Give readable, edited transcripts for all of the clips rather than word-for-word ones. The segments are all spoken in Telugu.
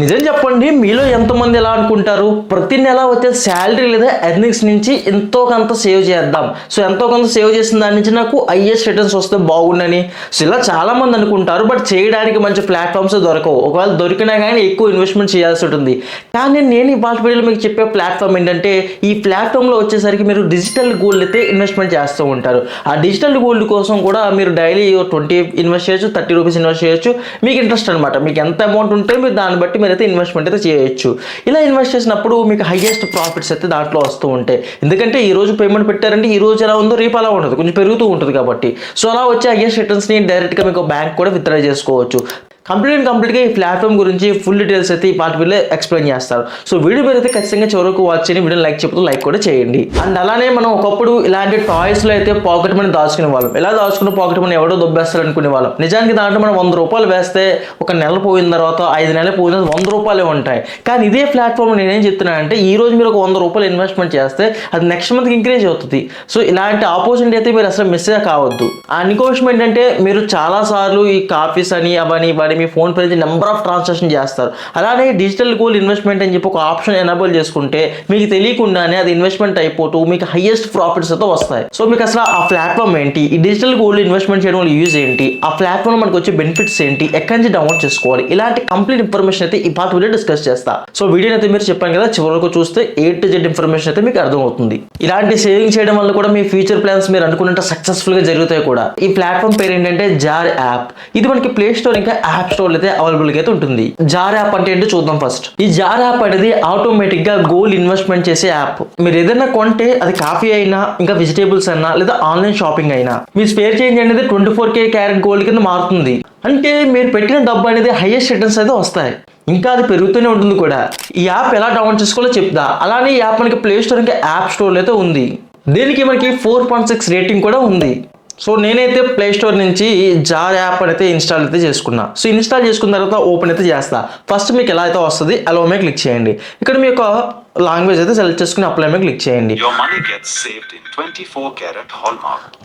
నిజం చెప్పండి, మీలో ఎంతమంది ఎలా అనుకుంటారు, ప్రతి నెల వచ్చే శాలరీ లేదా ఎర్నింగ్స్ నుంచి ఎంతో కొంత సేవ్ చేద్దాం, సో ఎంతో కొంత సేవ్ చేసిన దాని నుంచి నాకు హైయెస్ట్ రిటర్న్స్ వస్తే బాగుండని సో ఇలా చాలా మంది అనుకుంటారు. బట్ చేయడానికి మంచి ప్లాట్ఫామ్స్ దొరకవు, ఒకవేళ దొరికినా కానీ ఎక్కువ ఇన్వెస్ట్మెంట్ చేయాల్సి ఉంటుంది. కానీ నేను ఇవాళ వీడియోలో మీకు చెప్పే ప్లాట్ఫామ్ ఏంటంటే, ఈ ప్లాట్ఫామ్లో వచ్చేసరికి మీరు డిజిటల్ గోల్డ్ అయితే ఇన్వెస్ట్మెంట్ చేస్తూ ఉంటారు. ఆ డిజిటల్ గోల్డ్ కోసం కూడా మీరు డైలీ 20 ఇన్వెస్ట్ చేయొచ్చు, 30 రూపీస్ ఇన్వెస్ట్ చేయొచ్చు, మీకు ఇంట్రెస్ట్ అనమాట. మీకు ఎంత అమౌంట్ ఉంటే మీరు దాన్ని బట్టి మీరైతే ఇన్వెస్ట్మెంట్ అయితే చేయొచ్చు. ఇలా ఇన్వెస్ట్ చేసినప్పుడు మీకు హైయెస్ట్ ప్రాఫిట్స్ అయితే దాంట్లో వస్తూ ఉంటాయి. ఎందుకంటే ఈ రోజు పేమెంట్ పెట్టారంటే ఈ రోజు ఎలా ఉందో రేపు అలా ఉండదు, కొంచెం పెరుగుతూ ఉంటుంది కాబట్టి. సో అలా వచ్చే హైయెస్ట్ రిటర్న్స్ని డైరెక్ట్గా మీకు బ్యాంక్ కూడా విత్డ్రా చేసుకోవచ్చు. కంప్లీట్గా ఈ ప్లాట్ఫామ్ గురించి ఫుల్ డీటెయిల్స్ అయితే ఈ పార్ట్ వీళ్ళు ఎక్స్ప్లెయిన్ చేస్తారు. సో వీడియో మీరు అయితే ఖచ్చితంగా చివరకు వాచ్ చేయండి, వీడియో లైక్ చెప్తూ లైక్ కూడా చేయండి. అండ్ అలానే మనం ఒకప్పుడు ఇలాంటి టాయ్స్లో అయితే పాకెట్ మనీ దాచుకునే వాళ్ళం. ఎలా దాచుకున్న పాకెట్ మనీ ఎవడో దొబ్బేస్తారు అనుకునే వాళ్ళం. నిజానికి దాంట్లో మనం 100 రూపాయలు వేస్తే ఒక నెల పోయిన తర్వాత 5 నెలలు పోయిన 100 రూపాయలే ఉంటాయి. కానీ ఇదే ప్లాట్ఫామ్ నేనేం చెప్తున్నానంటే, ఈ రోజు మీరు ఒక 100 రూపాయలు ఇన్వెస్ట్మెంట్ చేస్తే అది నెక్స్ట్ మంత్కి ఇంక్రీజ్ అవుతుంది. సో ఇలాంటి ఆపర్చునిటీ అయితే మీరు అసలు మిస్ కావద్దు. అండ్ ఇంకో విషయం ఏంటంటే, మీరు చాలాసార్లు ఈ కాఫీస్ అని అవని మీ ఫోన్ పే నుంచి నెంబర్ ఆఫ్ ట్రాన్సాక్షన్ చేస్తారు. అలానే డిజిటల్ గోల్డ్ ఇన్వెస్ట్మెంట్ అని చెప్పి ఒక ఆప్షన్ ఎనేబుల్ చేసుకుంటే మీకు తెలియకుండానే అది ఇన్వెస్ట్మెంట్ అయిపోతూ మీకు హైయెస్ట్ ప్రాఫిట్స్ అయితే వస్తాయి. సో మీకు అసలు ఆ ప్లాట్ఫామ్ ఏంటి, ఈ డిజిటల్ గోల్డ్ ఇన్వెస్ట్మెంట్ చేయడం వల్ల యూజ్ ఏంటి, ఆ ప్లాట్ఫామ్ మనకు వచ్చే బెనిఫిట్స్ ఏంటి, ఎక్కడి నుంచి డౌన్లోడ్ చేసుకోవాలి, ఇలాంటి కంప్లీట్ ఇన్ఫర్మేషన్ అయితే ఈ పార్ట్ వీడియో డిస్కస్ చేస్తా. సో వీడియోని అయితే మీరు చెప్పాను కదా, చివరకు చూస్తే A to Z ఇన్ఫర్మేషన్ అయితే మీకు అర్థమవుతుంది. ఇలాంటి సేవింగ్ చేయడం వల్ల కూడా మీ ఫ్యూచర్ ప్లాన్స్ మీరు అనుకున్నట్టు సక్సెస్ఫుల్ గా జరుగుతాయి కూడా. ఈ ప్లాట్ఫామ్ పేరు ఏంటంటే జార్ యాప్. ఇది మనకి ప్లే స్టోర్ ఇంకా యాప్ స్టోర్ అయితే అవైలబుల్ గా అయితే ఉంటుంది. జార్ యాప్ అంటే ఏంటో చూద్దాం ఫస్ట్. ఈ జార్ యాప్ అనేది ఆటోమేటిక్ గా గోల్డ్ ఇన్వెస్ట్మెంట్ చేసే యాప్. మీరు ఏదైనా కొంటే అది కాఫీ అయినా ఇంకా వెజిటేబుల్స్ అయినా లేదా ఆన్లైన్ షాపింగ్ అయినా మీ స్పేర్ చేంజ్ అనేది 24K క్యారెట్ గోల్డ్ కింద మారుతుంది. అంటే మీరు పెట్టిన డబ్బు అనేది హైయెస్ట్ రిటర్న్స్ అయితే వస్తాయి, ఇంకా అది పెరుగుతూనే ఉంటుంది కూడా. ఈ యాప్ ఎలా డౌన్లోడ్ చేసుకోవాలో చెప్తా. అలానే ఈ యాప్ మనకి ప్లే స్టోర్ ఇంకా యాప్ స్టోర్ అయితే ఉంది. దీనికి మనకి 4.6 రేటింగ్ కూడా ఉంది. సో నేనైతే ప్లే స్టోర్ నుంచి జార్ యాప్ అయితే ఇన్స్టాల్ అయితే చేసుకున్నా. సో ఇన్స్టాల్ చేసుకున్న తర్వాత ఓపెన్ అయితే చేస్తా. ఫస్ట్ మీకు ఎలా అయితే వస్తుంది అలో మీద క్లిక్ చేయండి. ఇక్కడ మీ యొక్క లాంగ్వేజ్ అయితే సెలెక్ట్ చేసుకుని అప్లై మీద క్లిక్ చేయండి.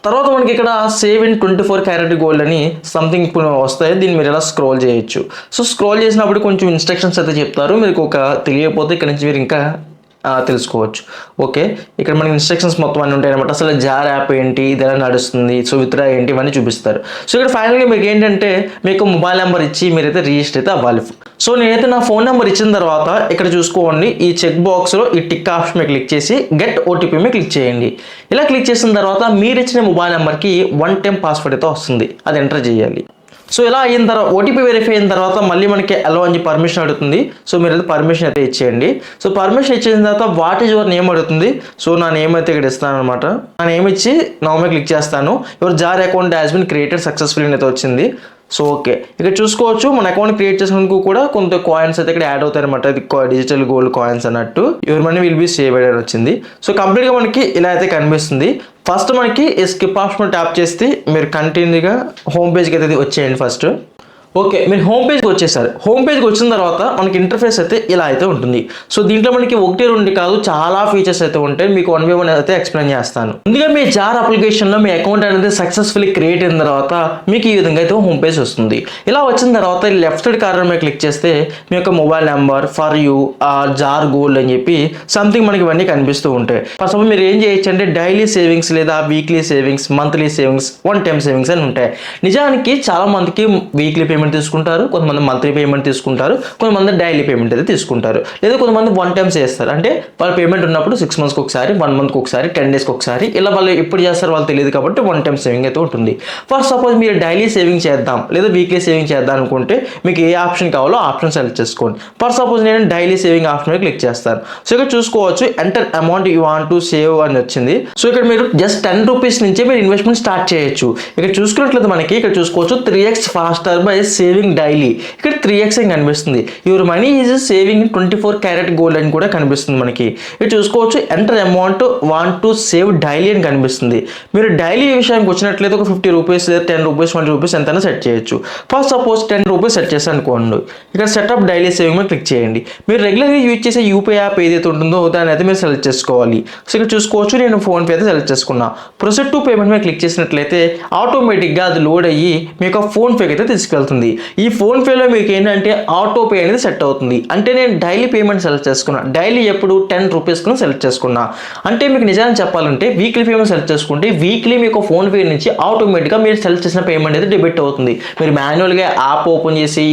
తర్వాత మనకి ఇక్కడ సేవ్ ఇన్ 24 క్యారెట్ గోల్డ్ అని సంథింగ్ ఇప్పుడు వస్తాయి. దీన్ని మీరు ఎలా స్క్రోల్ చేయొచ్చు. సో స్క్రోల్ చేసినప్పుడు కొంచెం ఇన్స్ట్రక్షన్స్ అయితే చెప్తారు. మీకు ఒక తెలియకపోతే ఇక్కడ నుంచి మీరు ఇంకా తెలుసుకోవచ్చు. ఓకే, ఇక్కడ మనకి ఇన్స్ట్రక్షన్స్ మొత్తం అన్నీ ఉంటాయి అనమాట. అసలు జార్ యాప్ ఏంటి, ఇది ఎలా నడుస్తుంది, సో విత్డ్రా ఏంటి, ఇవన్నీ చూపిస్తారు. సో ఇక్కడ ఫైనల్గా మీకు ఏంటంటే, మీకు మొబైల్ నెంబర్ ఇచ్చి మీరైతే రిజిస్టర్ అయితే అవ్వాలి. సో నేనైతే నా ఫోన్ నెంబర్ ఇచ్చిన తర్వాత ఇక్కడ చూసుకోండి, ఈ చెక్ బాక్స్లో ఈ టిక్ ఆప్షన్ మీద క్లిక్ చేసి గెట్ OTP మీద క్లిక్ చేయండి. ఇలా క్లిక్ చేసిన తర్వాత మీరు ఇచ్చిన మొబైల్ నెంబర్కి 1 టైం పాస్వర్డ్ అయితే వస్తుంది, అది ఎంటర్ చేయాలి. సో ఇలా అయిన తర్వాత OTP వెరిఫై అయిన తర్వాత మళ్ళీ మనకి అలో అని పర్మిషన్ అడుగుతుంది. సో మీరు అయితే పర్మిషన్ అయితే ఇచ్చేయండి. సో పర్మిషన్ ఇచ్చిన తర్వాత వాట్ ఈజ్ యువర్ నేమ్ అడుగుతుంది. సో నా నేమ్ అయితే ఇక్కడ ఇస్తాను అనమాట. నా నేమ్ ఇచ్చి నా మీద క్లిక్ చేస్తాను. Your Jar account has been created successful అయితే వచ్చింది. సో ఓకే, ఇక్కడ చూసుకోవచ్చు మన అకౌంట్ క్రియేట్ చేసినందుకు కూడా కొంత కాయిన్స్ అయితే ఇక్కడ యాడ్ అవుతాయి అనమాట. ఇది డిజిటల్ గోల్డ్ కాయిన్స్ అన్నట్టు. Your money will be save అని వచ్చింది. సో కంప్లీట్గా మనకి ఇలా అయితే కనిపిస్తుంది. ఫస్ట్ మనకి స్కిప్ ఆప్షన్ ట్యాప్ చేస్తే మీరు కంటిన్యూగా హోమ్ పేజ్కి అయితే వచ్చేయండి ఫస్ట్. ఓకే, మీరు హోమ్ పేజ్కి వచ్చేసారు. హోమ్ పేజ్కి వచ్చిన తర్వాత మనకి ఇంటర్ఫేస్ అయితే ఇలా అయితే ఉంటుంది. సో దీంట్లో మనకి 1-2 కాదు, చాలా ఫీచర్స్ అయితే ఉంటాయి. మీకు 1 by 1 అయితే ఎక్స్ప్లెయిన్ చేస్తాను. ముందుగా మీ జార్ అప్లికేషన్లో మీ అకౌంట్ అనేది సక్సెస్ఫుల్లీ క్రియేట్ అయిన తర్వాత మీకు ఈ విధంగా అయితే హోమ్ పేజ్ వస్తుంది. ఇలా వచ్చిన తర్వాత లెఫ్ట్ సైడ్ కార్నర్ మీద క్లిక్ చేస్తే మీ యొక్క mobile number for you Jar Gold అని చెప్పి సంథింగ్ మనకి ఇవన్నీ కనిపిస్తూ ఉంటాయి. ఫస్ట్ ఆఫ్ ఆల్ మీరు ఏం చేయొచ్చు అంటే డైలీ సేవింగ్స్ లేదా weekly savings, monthly savings, 1 time savings అని ఉంటాయి. నిజానికి చాలా మందికి వీక్లీ పేమెంట్ తీసుకుంటారు, కొంతమంది మంత్లీ పేమెంట్ తీసుకుంటారు, కొంతమంది డైలీ పేమెంట్ అయితే తీసుకుంటారు, లేదా కొంతమంది 1 టైం చేస్తారు. అంటే వాళ్ళ పేమెంట్ ఉన్నప్పుడు 6 మంత్స్కి ఒకసారి, 1 మంత్కి ఒకసారి, 10 డేస్కి ఒకసారి, ఇలా వాళ్ళు ఎప్పుడు చేస్తారు వాళ్ళు తెలియదు కాబట్టి 1 టైం సేవింగ్ అయితే ఉంటుంది. ఫర్ సపోజ్ మీరు డైలీ సేవింగ్ చేద్దాం లేదా వీక్లీ సేవింగ్ చేద్దాం అనుకుంటే మీకు ఏ ఆప్షన్ కావాలో ఆప్షన్ సెలెక్ట్ చేసుకోండి. ఫర్ సపోజ్ నేను డైలీ సేవింగ్ ఆప్షన్ మీద క్లిక్ చేస్తాను. సో ఇక్కడ చూసుకోవచ్చు enter amount you want to save అని వచ్చింది. సో ఇక్కడ మీరు జస్ట్ 10 రూపీస్ నుంచే మీరు ఇన్వెస్ట్మెంట్ స్టార్ట్ చేయొచ్చు. ఇక్కడ చూసుకున్నట్లయితే మనకి ఇక్కడ చూసుకోవచ్చు 3x faster by saving daily. ఇక్కడ 3x అని కనిపిస్తుంది. Your money is saving 24 carat gold అని కూడా కనిపిస్తుంది మనకి. ఇక్కడ చూసుకోవచ్చు enter amount want to save daily అని కనిపిస్తుంది. మీరు డైలీ విషయానికి వచ్చినట్లయితే ఒక 50 రూపీస్ లేదా 10 రూపీస్ 20 రూపీస్ ఎంతైనా సెట్ చేయొచ్చు. ఫస్ట్ సపోజ్ 10 రూపీస్ సెట్ చేసి అనుకోండి. ఇక్కడ సెటప్ డైలీ సేవింగ్ మీద క్లిక్ చేయండి. మీరు రెగ్యులర్గా యూజ్ చేసే యూపీఐ యాప్ ఏదైతే ఉంటుందో దాన్ని అయితే మీరు సెలెక్ట్ చేసుకోవాలి. సో ఇక్కడ చూసుకోవచ్చు నేను ఫోన్పే అయితే సెలెక్ట్ చేసుకున్నా. ప్రొసీడ్ టు పేమెంట్ మీద క్లిక్ చేసినట్లయితే ఆటోమేటిక్గా అది లోడ్ అయ్యి మీకు ఫోన్పేకి అయితే తీసుకెళ్తుంది. ఉంది. ఈ ఫోన్పేలో మీకు ఏంటంటే ఆటో పే అనేది సెట్ అవుతుంది. అంటే నేను డైలీ పేమెంట్ సెలెక్ట్ చేసుకున్నా, డైలీ ఎప్పుడు 10 రూపీస్ సెలెక్ట్ చేసుకున్నా. అంటే మీకు నిజాన్ని చెప్పాలంటే వీక్లీ పేమెంట్ సెలెక్ట్ చేసుకుంటే వీక్లీ మీకు ఫోన్పే నుంచి ఆటోమేటిక్గా మీరు సెలెక్ట్ చేసిన పేమెంట్ అయితే డెబిట్ అవుతుంది. మీరు మాన్యువల్గా యాప్ ఓపెన్ చేసి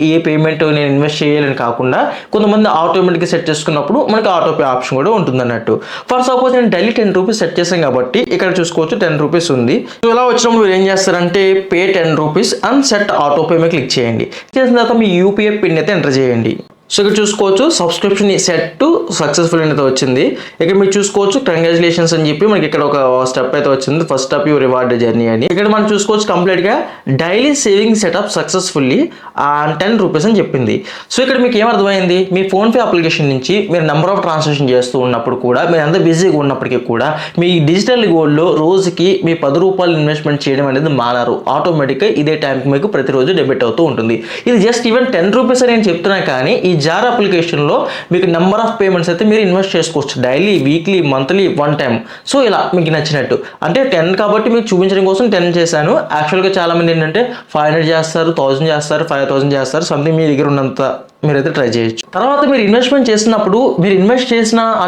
ఈ పేమెంట్ నేను ఇన్వెస్ట్ చేయాలని కాకుండా కొంతమంది ఆటోమేటిక్గా సెట్ చేసుకున్నప్పుడు మనకి ఆటో పే ఆప్షన్ కూడా ఉంటుంది అన్నట్టు. ఫర్ సపోజ్ నేను డైలీ 10 రూపీస్ సెట్ చేశాను కాబట్టి ఇక్కడ చూసుకోవచ్చు 10 రూపీస్ ఉంది. సో ఇలా వచ్చినప్పుడు మీరు ఏం చేస్తారంటే pay 10 rupees and set auto pay మీద క్లిక్ చేయండి. చేసిన తర్వాత మీ యూపీఐ పిన్ అయితే ఎంటర్ చేయండి. సో ఇక్కడ చూసుకోవచ్చు సబ్స్క్రిప్షన్ సెట్ టు సక్సెస్ఫుల్ అయితే వచ్చింది. ఇక్కడ మీరు చూసుకోవచ్చు కంగ్రాచులేషన్స్ అని చెప్పి మనకి ఇక్కడ ఒక స్టెప్ అయితే వచ్చింది. First step you reward journey అని. ఇక్కడ మనం చూసుకోవచ్చు కంప్లీట్గా daily saving setup successfully 10 rupees అని చెప్పింది. సో ఇక్కడ మీకు ఏమర్థమైంది, మీ ఫోన్పే అప్లికేషన్ నుంచి మీరు నెంబర్ ఆఫ్ ట్రాన్సాక్షన్ చేస్తూ ఉన్నప్పుడు కూడా మీరు ఎంత బిజీగా ఉన్నప్పటికీ కూడా మీ డిజిటల్ గోల్డ్లో రోజుకి మీ 10 రూపాయలు ఇన్వెస్ట్మెంట్ చేయడం అనేది మానారు. ఆటోమేటిక్గా ఇదే టైంకి మీకు ప్రతిరోజు డెబిట్ అవుతూ ఉంటుంది. ఇది జస్ట్ ఈవెన్ 10 రూపీస్ అని నేను చెప్తున్నా కానీ ఈ జార్ అప్లికేషన్లో మీకు నెంబర్ ఆఫ్ పేమెంట్స్ అయితే మీరు ఇన్వెస్ట్ చేసుకోవచ్చు. Daily, weekly, monthly, one time. So ఇలా మీకు నచ్చినట్టు. అంటే 10 కాబట్టి మీకు చూపించడం కోసం 10 చేశాను. యాక్చువల్గా చాలామంది ఏంటంటే 500 చేస్తారు, 1000 చేస్తారు, 5000 చేస్తారు. సంథింగ్ మీ దగ్గర ఉన్నంత మీరైతే ట్రై చేయొచ్చు. తర్వాత మీరు ఇన్వెస్ట్మెంట్ చేసినప్పుడు మీరు ఇన్వెస్ట్ చేసిన ఆ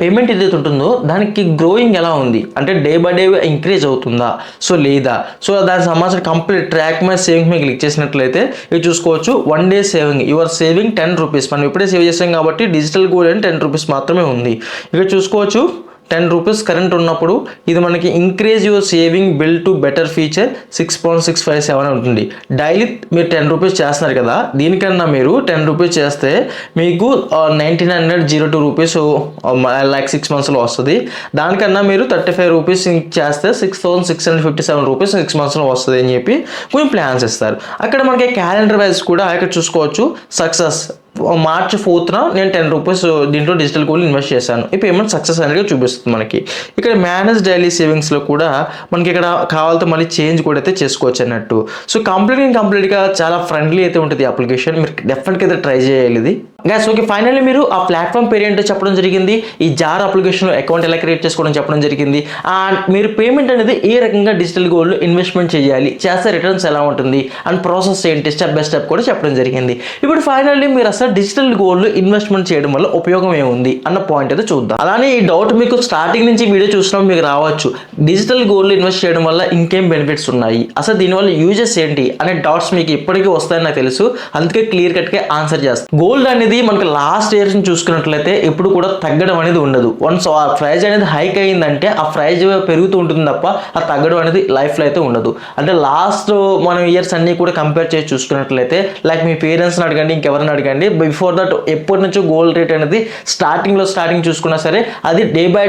పేమెంట్ ఏదైతే ఉంటుందో దానికి గ్రోయింగ్ ఎలా ఉంది అంటే డే బై డే ఇంక్రీజ్ అవుతుందా సో లేదా. సో దానికి సంబంధించిన కంప్లీట్ ట్రాక్ మై సేవింగ్ మీద క్లిక్ చేసినట్లయితే ఇది చూసుకోవచ్చు 1 day saving your saving 10 rupees. మనం ఇప్పుడే సేవ్ చేసాం కాబట్టి డిజిటల్ గోల్డ్ అని 10 రూపీస్ మాత్రమే ఉంది. ఇక్కడ చూసుకోవచ్చు 10 రూపీస్ కరెంట్ ఉన్నప్పుడు ఇది మనకి increase your saving bill to better feature 6.657 ఉంటుంది. డైలీ మీరు 10 రూపీస్ చేస్తున్నారు కదా, దీనికన్నా మీరు 10 రూపీస్ చేస్తే మీకు 1902 రూపీస్ లైక్ 6 monthsలో వస్తుంది. దానికన్నా మీరు 35 రూపీస్ చేస్తే 6657 రూపీస్ 6 monthsలో వస్తుంది అని చెప్పి కొన్ని ప్లాన్స్ ఇస్తారు. అక్కడ మనకి క్యాలెండర్ వైజ్ కూడా ఇక్కడ చూసుకోవచ్చు సక్సెస్ March 4th నేను 10 రూపీస్ దీంట్లో డిజిటల్ గోల్డ్ ఇన్వెస్ట్ చేశాను. ఈ పేమెంట్ సక్సెస్ అనేది చూపిస్తుంది మనకి. ఇక్కడ మేనేజ్ డైలీ సేవింగ్స్లో కూడా మనకి ఇక్కడ కావాలంటే మళ్ళీ చేంజ్ కూడా అయితే చేసుకోవచ్చు అన్నట్టు. సో కంప్లీట్గా చాలా ఫ్రెండ్లీ అయితే ఉంటుంది అప్లికేషన్. మీరు డెఫినెట్గా అయితే ట్రై చేయాలి ఇది గైస్. ఓకే, ఫైనల్లీ మీరు ఆ ప్లాట్ఫామ్ పేరు ఏంటో చెప్పడం జరిగింది, ఈ జార్ అప్లికేషన్లో అకౌంట్ ఎలా క్రియేట్ చేసుకోవడం చెప్పడం జరిగింది, అండ్ మీరు పేమెంట్ అనేది ఏ రకంగా డిజిటల్ గోల్డ్ ఇన్వెస్ట్మెంట్ చేయాలి, చేస్తే రిటర్న్స్ ఎలా ఉంటుంది అండ్ ప్రాసెస్ ఏంటి స్టెప్ బై స్టెప్ కూడా చెప్పడం జరిగింది. ఇప్పుడు ఫైనల్లీ మీరు అసలు డిజిటల్ గోల్డ్ ఇన్వెస్ట్మెంట్ చేయడం వల్ల ఉపయోగం ఏముంది అన్న పాయింట్ అయితే చూద్దాం. అలానే ఈ డౌట్ మీకు స్టార్టింగ్ నుంచి వీడియో చూసినప్పుడు మీకు రావచ్చు, డిజిటల్ గోల్డ్ ఇన్వెస్ట్ చేయడం వల్ల ఇంకేం బెనిఫిట్స్ ఉన్నాయి, అసలు దీనివల్ల యూజెస్ ఏంటి అనే డౌట్స్ మీకు ఇప్పటికీ వస్తాయని నాకు తెలుసు. అందుకే క్లియర్ కట్గా ఆన్సర్ చేస్తాను. గోల్డ్ అనేది మనకి లాస్ట్ ఇయర్స్ చూసుకున్నట్లయితే ఎప్పుడు కూడా తగ్గడం అనేది ఉండదు. వన్స్ ఆ ప్రైజ్ అనేది హైక్ అయిందంటే ఆ ప్రైజ్ పెరుగుతూ ఉంటుంది తప్ప ఆ తగ్గడం అనేది లైఫ్లో అయితే ఉండదు. అంటే లాస్ట్ మనం ఇయర్స్ అన్ని కూడా కంపేర్ చేసి చూసుకున్నట్లయితే లైక్ మీ పేరెంట్స్ని అడగండి, ఇంకెవరిని అడగండి, బిఫోర్ దట్ ఎప్పటి నుంచో గోల్డ్ రేట్ అనేది స్టార్టింగ్ చూసుకున్నా సరే అది డే బై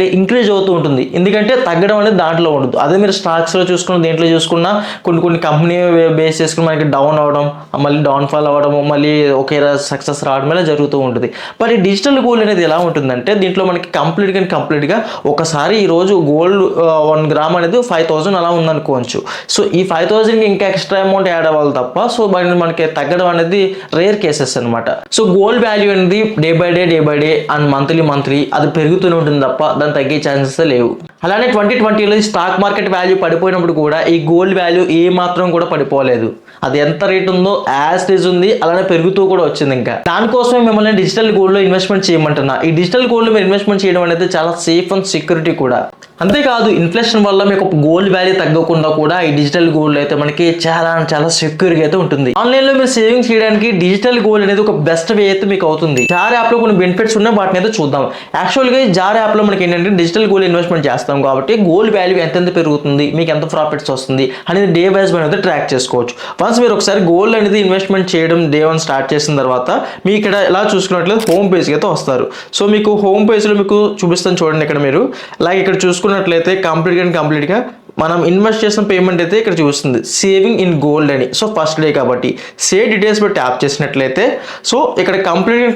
డే ఇంక్రీజ్ అవుతూ ఉంటుంది. ఎందుకంటే తగ్గడం అనేది దాంట్లో ఉండదు. అదే మీరు స్టాక్స్లో చూసుకున్న దేంట్లో చూసుకున్నా కొన్ని కంపెనీ బేస్ చేసుకుని మనకి డౌన్ అవ్వడం, మళ్ళీ డౌన్ఫాల్ అవ్వడం, మళ్ళీ ఒకే సక్సెస్ రావడం ఇలా జరుగుతూ ఉంటుంది. బట్ ఈ డిజిటల్ గోల్డ్ అనేది ఎలా ఉంటుందంటే దీంట్లో మనకి కంప్లీట్గా ఒకసారి ఈరోజు గోల్డ్ 1 గ్రామ్ అనేది 5000 అలా ఉందనుకోవచ్చు. సో ఈ 5000కి ఇంకా ఎక్స్ట్రా అమౌంట్ యాడ్ అవ్వాలి తప్ప సో మనకి తగ్గడం అనేది రేర్ కేసెస్ అనమాట. సో గోల్డ్ వాల్యూ అనేది day by day and monthly అది పెరుగుతూనే ఉంటుంది తప్ప దాన్ని తగ్గే ఛాన్సెస్ లేవు. అలానే 2020లో స్టాక్ మార్కెట్ వాల్యూ పడిపోయినప్పుడు కూడా ఈ గోల్డ్ వాల్యూ ఏ మాత్రం కూడా పడిపోలేదు. అది ఎంత రేట్ ఉందో యాజ్ ఇట్ ఈజ్ ఉంది, అలానే పెరుగుతూ కూడా వచ్చింది. ఇంకా దానికోసమే మిమ్మల్ని డిజిటల్ గోల్డ్లో ఇన్వెస్ట్మెంట్ చేయమంటున్నా. ఈ డిజిటల్ గోల్డ్లో మీరు ఇన్వెస్ట్మెంట్ చేయడం అనేది చాలా సేఫ్ అండ్ సెక్యూరిటీ కూడా. అంతేకాదు ఇన్ఫ్లేషన్ వల్ల మీకు గోల్డ్ వాల్యూ తగ్గకుండా కూడా ఈ డిజిటల్ గోల్డ్ అయితే మనకి చాలా సెక్యూర్గా అయితే ఉంటుంది. ఆన్లైన్లో మీరు సేవింగ్స్ చేయడానికి డిజిటల్ గోల్డ్ అనేది ఒక బెస్ట్ వే అయితే మీకు అవుతుంది. జార్ యాప్లో కొన్ని బెనిఫిట్స్ ఉన్నాయి, వాటిని అయితే చూద్దాం. యాక్చువల్గా జార్ యాప్లో మనకి ఏంటంటే డిజిటల్ గోల్డ్ ఇన్వెస్ట్మెంట్ చేస్తాం కాబట్టి గోల్డ్ వాల్యూ ఎంత పెరుగుతుంది, మీకు ఎంత ప్రాఫిట్స్ వస్తుంది అనేది డే వైజ్ మనం అయితే ట్రాక్ చేసుకోవచ్చు. వన్స్ మీరు ఒకసారి గోల్డ్ అనేది ఇన్వెస్ట్మెంట్ చేయడం డే 1 స్టార్ట్ చేసిన తర్వాత మీ ఇక్కడ ఇలా చూసుకున్నట్లయితే హోమ్ పేజ్కి అయితే వస్తారు. సో మీకు హోమ్ పేజ్లో మీకు చూపిస్తాను చూడండి. ఇక్కడ మీరు లైక్ ఇక్కడ చూసుకున్నట్లయితే కంప్లీట్గా మనం ఇన్వెస్ట్ చేసిన పేమెంట్ అయితే ఇక్కడ చూస్తుంది సేవింగ్ ఇన్ గోల్డ్ అని. సో ఫస్ట్ డే కాబట్టి సేవ్ డీటెయిల్స్ పెట్టి ట్యాప్ చేసినట్లయితే సో ఇక్కడ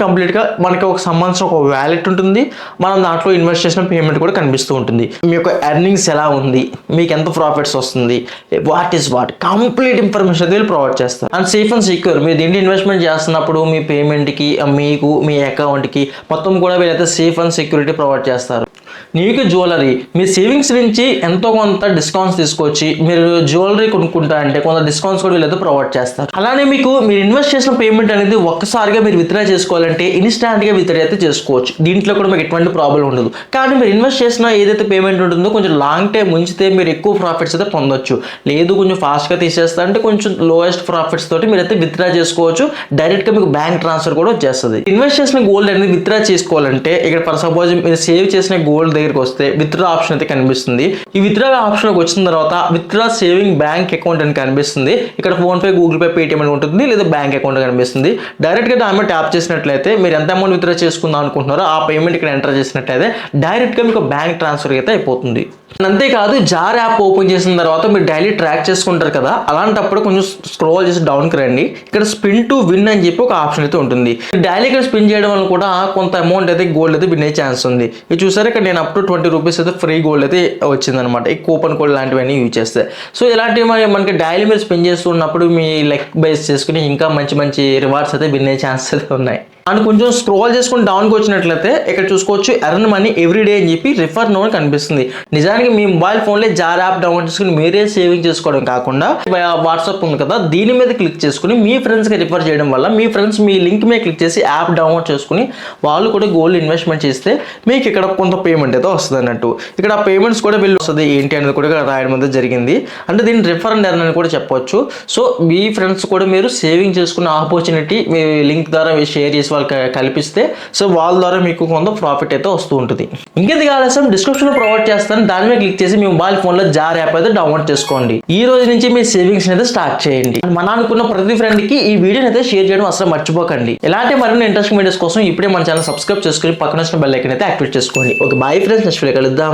కంప్లీట్గా మనకి ఒక సంబంధించిన ఒక వ్యాలెట్ ఉంటుంది. మనం దాంట్లో ఇన్వెస్ట్ చేసిన పేమెంట్ కూడా కనిపిస్తూ ఉంటుంది. మీ యొక్క ఎర్నింగ్స్ ఎలా ఉంది, మీకు ఎంత ప్రాఫిట్స్ వస్తుంది, వాట్ కంప్లీట్ ఇన్ఫర్మేషన్ అయితే వీళ్ళు ప్రొవైడ్ చేస్తారు. And safe and secure. మీరు దీంట్లో ఇన్వెస్ట్మెంట్ చేస్తున్నప్పుడు మీ పేమెంట్కి మీకు మీ అకౌంట్కి మొత్తం కూడా వీళ్ళైతే సేఫ్ అండ్ సెక్యూరిటీ ప్రొవైడ్ చేస్తారు. నీకు జ్యువెలరీ మీ సేవింగ్స్ నుంచి ఎంతో కొంత డిస్కౌంట్స్ తీసుకొచ్చి మీరు జ్యువెలరీ కొనుక్కుంటా అంటే కొంత డిస్కౌంట్స్ కూడా వీళ్ళైతే ప్రొవైడ్ చేస్తారు. అలానే మీకు మీరు ఇన్వెస్ట్ చేసిన పేమెంట్ అనేది ఒక్కసారిగా మీరు విత్డ్రా చేసుకోవాలంటే ఇన్స్టాంట్గా విత్డ్రా అయితే చేసుకోవచ్చు. దీంట్లో కూడా మీకు ఎటువంటి ప్రాబ్లం ఉండదు. కానీ మీరు ఇన్వెస్ట్ చేసిన ఏదైతే పేమెంట్ ఉంటుందో కొంచెం లాంగ్ టైం ఉంచితే మీరు ఎక్కువ ప్రాఫిట్స్ అయితే పొందొచ్చు. లేదు కొంచెం ఫాస్ట్గా తీసేస్తా అంటే కొంచెం లోయెస్ట్ ప్రాఫిట్స్ తోటి మీరైతే విత్డ్రా చేసుకోవచ్చు. డైరెక్ట్గా మీకు బ్యాంక్ ట్రాన్స్ఫర్ కూడా వచ్చేస్తుంది. ఇన్వెస్ట్ చేసిన గోల్డ్ అనేది విత్డ్రా చేసుకోవాలంటే ఇక్కడ ఫర్ సపోజ్ మీరు సేవ్ చేసిన గోల్డ్ దగ్గరికి వస్తే విత్డ్రా ఆప్షన్ అయితే కనిపిస్తుంది. ఈ విత్డ్రా ఆప్షన్కి వచ్చిన తర్వాత విత్డ్రా సేవింగ్ బ్యాంక్ అకౌంట్ అని కనిపిస్తుంది. ఇక్కడ ఫోన్పే, గూగుల్ పే, పేటిఎం అని ఉంటుంది, లేదా బ్యాంక్ అకౌంట్ కనిపిస్తుంది. డైరెక్ట్గా దాని మీద ట్యాప్ చేసినట్లయితే మీరు ఎంత అమౌంట్ విత్డ్రా చేసుకుందాం అనుకుంటున్నారో ఆ పేమెంట్ ఇక్కడ ఎంటర్ చేసినట్లయితే డైరెక్ట్గా మీకు బ్యాంక్ ట్రాన్స్ఫర్ అయితే అయిపోతుంది. అంతేకాదు జార్ యాప్ ఓపెన్ చేసిన తర్వాత మీరు డైలీ ట్రాక్ చేసుకుంటారు కదా, అలాంటప్పుడు కొంచెం స్క్రోల్ చేసి డౌన్కి రండి. ఇక్కడ స్పిన్ టు విన్ అని చెప్పి ఒక ఆప్షన్ అయితే ఉంటుంది. డైలీ ఇక్కడ స్పిన్ చేయడం వల్ల కూడా కొంత అమౌంట్ అయితే గోల్డ్ అయితే విన్ అయ్యే ఛాన్స్ ఉంది. ఇది చూసారు ఇక్కడ నేను అప్ టు 20 రూపీస్ అయితే ఫ్రీ గోల్డ్ అయితే వచ్చిందనమాట. ఈ కూపన్ కోడ్ లాంటివన్నీ యూజ్ చేస్తే. సో ఇలాంటివి మనకి డైలీ మీరు స్పెండ్ చేస్తున్నప్పుడు మీ లెక్ బేస్ చేసుకుని ఇంకా మంచి మంచి రివార్డ్స్ అయితే విన్ అయ్యే ఛాన్సెస్ అయితే ఉన్నాయి. అండ్ కొంచెం స్క్రోల్ చేసుకుని డౌన్కి వచ్చినట్లయితే ఇక్కడ చూసుకోవచ్చు ఎర్న్ మనీ ఎవ్రీ డే అని చెప్పి రిఫర్ నో అని కనిపిస్తుంది. నిజానికి మీ మొబైల్ ఫోన్లో జార్ యాప్ డౌన్లోడ్ చేసుకుని మీరే సేవింగ్ చేసుకోవడం కాకుండా వాట్సాప్ ఉంది కదా, దీని మీద క్లిక్ చేసుకుని మీ ఫ్రెండ్స్కి రిఫర్ చేయడం వల్ల మీ ఫ్రెండ్స్ మీ లింక్ మీద క్లిక్ చేసి యాప్ డౌన్లోడ్ చేసుకుని వాళ్ళు కూడా గోల్డ్ ఇన్వెస్ట్మెంట్ చేస్తే మీకు ఇక్కడ కొంత పేమెంట్ అయితే వస్తుంది అన్నట్టు. ఇక్కడ ఆ పేమెంట్స్ కూడా వీళ్ళు వస్తుంది ఏంటి అనేది కూడా ఇక్కడ రాయడం అయితే జరిగింది. అంటే దీన్ని రిఫర్ అండ్ ఎర్న్ అని కూడా చెప్పొచ్చు. సో మీ ఫ్రెండ్స్ కూడా మీరు సేవింగ్ చేసుకున్న ఆపర్చునిటీ మీ లింక్ ద్వారా షేర్ చేసి వాళ్ళకి కల్పిస్తే సో వాళ్ళ ద్వారా మీకు కొంత ప్రాఫిట్ అయితే వస్తూ ఉంటుంది. ఇంకెందుకు ఆలస్యం, డిస్క్రిప్షన్లో ప్రొవైడ్ చేస్తాను, దాని మీద క్లిక్ చేసి మీ మొబైల్ ఫోన్లో జార్ యాప్ అయితే డౌన్లోడ్ చేసుకోండి. ఈ రోజు నుంచి మీ సేవింగ్స్ అయితే స్టార్ట్ చేయండి. మన అనుకున్న ప్రతి ఫ్రెండ్కి ఈ వీడియోని అయితే షేర్ చేయడం అసలు మర్చిపోకండి. ఇలాంటి మరిన్ని ఇంట్రెస్టింగ్ వీడియోస్ కోసం ఇప్పుడే మన ఛానల్ సబ్స్క్రైబ్ చేసుకుని పక్కన వచ్చిన బెల్ ఐకాన్ అయితే యాక్టివేట్ చేసుకోండి. Okay, bye friends, next video కలుద్దాం.